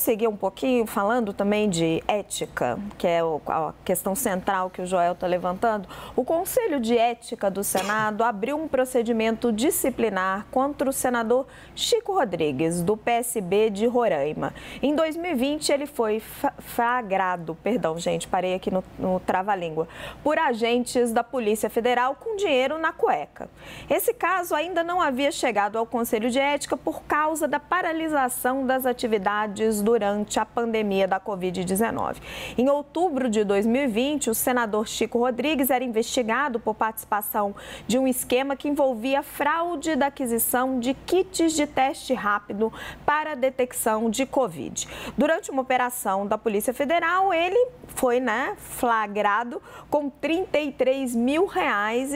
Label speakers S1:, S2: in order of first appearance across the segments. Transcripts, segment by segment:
S1: Vamos seguir um pouquinho falando também de ética, que é a questão central que o Joel está levantando. O Conselho de Ética do Senado abriu um procedimento disciplinar contra o senador Chico Rodrigues, do PSB de Roraima. Em 2020, ele foi flagrado, parei aqui no trava-língua, por agentes da Polícia Federal com dinheiro na cueca. Esse caso ainda não havia chegado ao Conselho de Ética por causa da paralisação das atividades durante a pandemia da Covid-19. Em outubro de 2020, o senador Chico Rodrigues era investigado por participação de um esquema que envolvia fraude da aquisição de kits de teste rápido para a detecção de Covid. Durante uma operação da Polícia Federal, ele foi flagrado com R$33 mil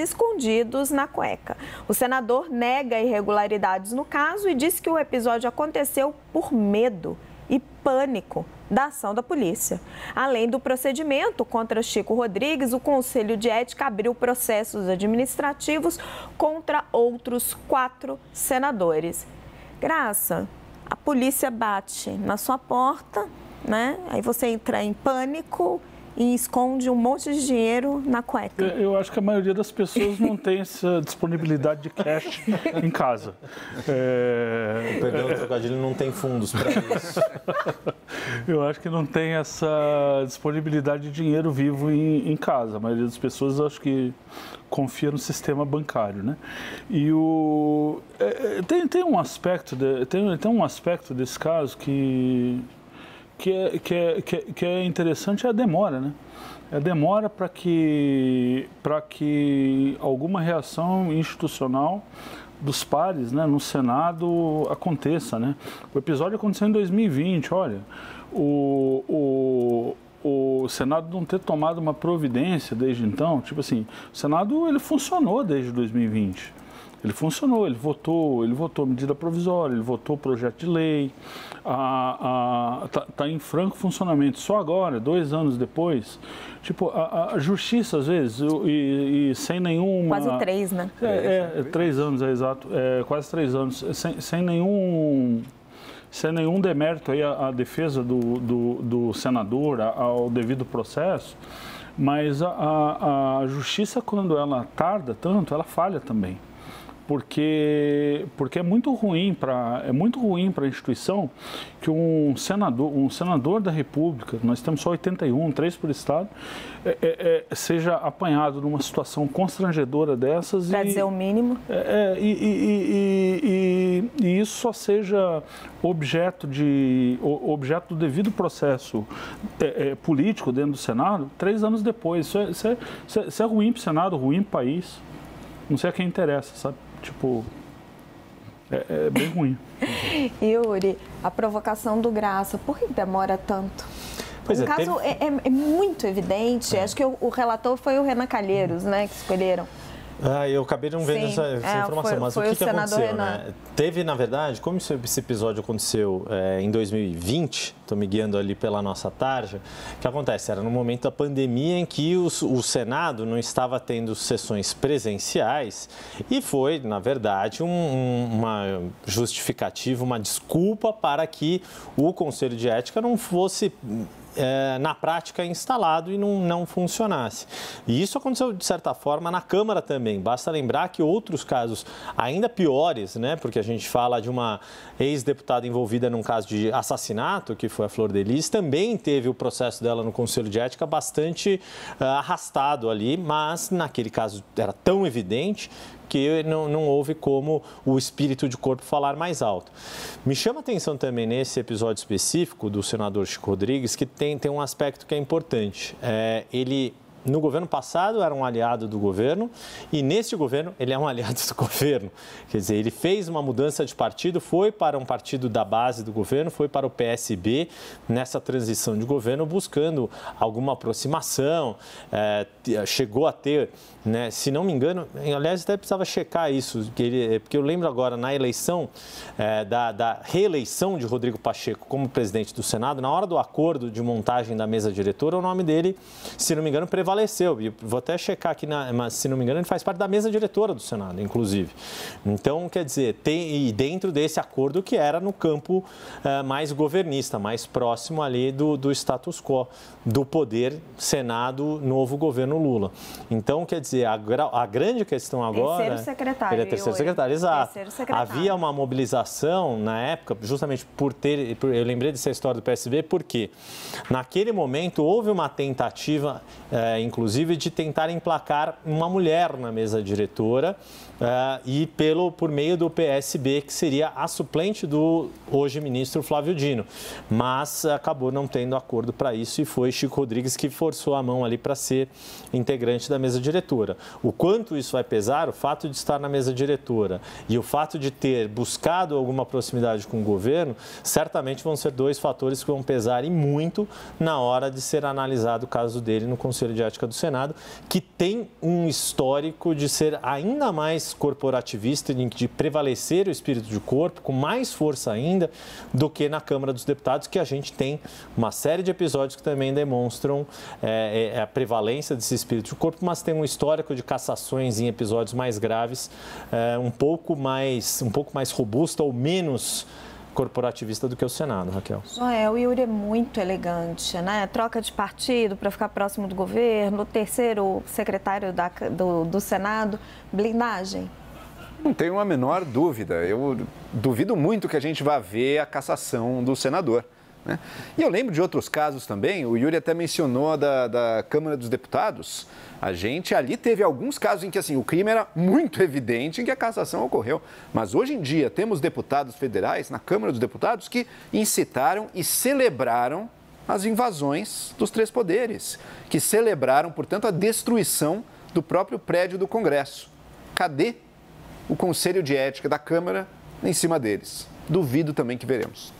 S1: escondidos na cueca. O senador nega irregularidades no caso e disse que o episódio aconteceu por medo e pânico da ação da polícia. Além do procedimento contra Chico Rodrigues, o Conselho de Ética abriu processos administrativos contra outros 4 senadores. Graça, a polícia bate na sua porta, aí você entra em pânico e esconde um monte de dinheiro na cueca.
S2: Eu acho que a maioria das pessoas não tem essa disponibilidade de cash em casa.
S3: Perdão, o trocadilho, não tem fundos para isso.
S2: Eu acho que não tem essa disponibilidade de dinheiro vivo em casa. A maioria das pessoas, acho que confia no sistema bancário, né? E tem um aspecto desse caso que é interessante, é a demora, né? É a demora para que alguma reação institucional dos pares, né, no Senado aconteça, né? O episódio aconteceu em 2020, olha, o Senado não ter tomado uma providência desde então, tipo assim, o Senado ele funcionou desde 2020. Ele funcionou, ele votou medida provisória, ele votou projeto de lei, tá em franco funcionamento. Só agora, 2 anos depois, tipo, a justiça às vezes, e sem nenhuma...
S1: Quase 3, né?
S2: 3 anos, exato, quase 3 anos, sem nenhum demérito aí à defesa do senador, ao devido processo, mas a justiça, quando ela tarda tanto, ela falha também. Porque é muito ruim para a instituição que um senador da República, nós temos só 81, 3 por estado, seja apanhado numa situação constrangedora dessas.
S1: Para dizer o mínimo.
S2: E isso só seja objeto do devido processo político dentro do Senado 3 anos depois. Isso é ruim para o Senado, ruim para o país. Não sei a quem interessa, sabe? Tipo, é bem ruim.
S1: Yuri, a provocação do Graça, por que demora tanto? O caso é muito evidente, acho que o relator foi o Renan Calheiros, né, que escolheram.
S3: Eu acabei não vendo essa informação, mas o que aconteceu, né? Teve, na verdade, como esse episódio aconteceu em 2020, estou me guiando ali pela nossa tarja, o que acontece? Era no momento da pandemia em que o Senado não estava tendo sessões presenciais e foi, na verdade, uma justificativa, uma desculpa para que o Conselho de Ética não fosse... na prática instalado e não funcionasse. E isso aconteceu, de certa forma, na Câmara também. Basta lembrar que outros casos ainda piores, né? Porque a gente fala de uma ex-deputada envolvida num caso de assassinato, que foi a Flor de Lis, também teve o processo dela no Conselho de Ética bastante arrastado ali, mas naquele caso era tão evidente que não houve como o espírito de corpo falar mais alto. Me chama a atenção também nesse episódio específico do senador Chico Rodrigues que tem um aspecto que é importante. Ele, no governo passado, era um aliado do governo e neste governo ele é um aliado do governo. Quer dizer, ele fez uma mudança de partido, foi para um partido da base do governo, foi para o PSB nessa transição de governo buscando alguma aproximação, chegou a ter, né, se não me engano, aliás, até precisava checar isso, porque eu lembro agora na eleição, da reeleição de Rodrigo Pacheco como presidente do Senado, na hora do acordo de montagem da mesa diretora, o nome dele, se não me engano, prevaleceu prevaleceu. E vou até checar aqui, se não me engano, ele faz parte da mesa diretora do Senado, inclusive. Então, quer dizer, e dentro desse acordo que era no campo mais governista, mais próximo ali do status quo, do poder Senado, novo governo Lula. Então, quer dizer, a grande questão agora...
S1: Terceiro secretário.
S3: Ele é terceiro secretário, exato.
S1: Terceiro secretário.
S3: Havia uma mobilização na época, justamente eu lembrei dessa história do PSB, porque naquele momento houve uma tentativa, inclusive, de tentar emplacar uma mulher na mesa diretora e por meio do PSB, que seria a suplente do hoje ministro Flávio Dino. Mas acabou não tendo acordo para isso e foi Chico Rodrigues que forçou a mão ali para ser integrante da mesa diretora. O quanto isso vai pesar, o fato de estar na mesa diretora e o fato de ter buscado alguma proximidade com o governo, certamente vão ser dois fatores que vão pesar e muito na hora de ser analisado o caso dele no Conselho de Ética do Senado, que tem um histórico de ser ainda mais corporativista, de prevalecer o espírito de corpo, com mais força ainda do que na Câmara dos Deputados, que a gente tem uma série de episódios que também demonstram a prevalência desse espírito de corpo, mas tem um histórico de cassações em episódios mais graves, um pouco mais robusta ou menos corporativista do que o Senado, Raquel.
S1: Joel, o Yuri é muito elegante, né? Troca de partido para ficar próximo do governo, o terceiro secretário do Senado, blindagem.
S4: Não tenho a menor dúvida. Eu duvido muito que a gente vá ver a cassação do senador, né? E eu lembro de outros casos também, o Yuri até mencionou da Câmara dos Deputados. A gente ali teve alguns casos em que assim, o crime era muito evidente em que a cassação ocorreu. Mas hoje em dia temos deputados federais na Câmara dos Deputados que incitaram e celebraram as invasões dos três poderes, que celebraram, portanto, a destruição do próprio prédio do Congresso. Cadê o Conselho de Ética da Câmara em cima deles? Duvido também que veremos.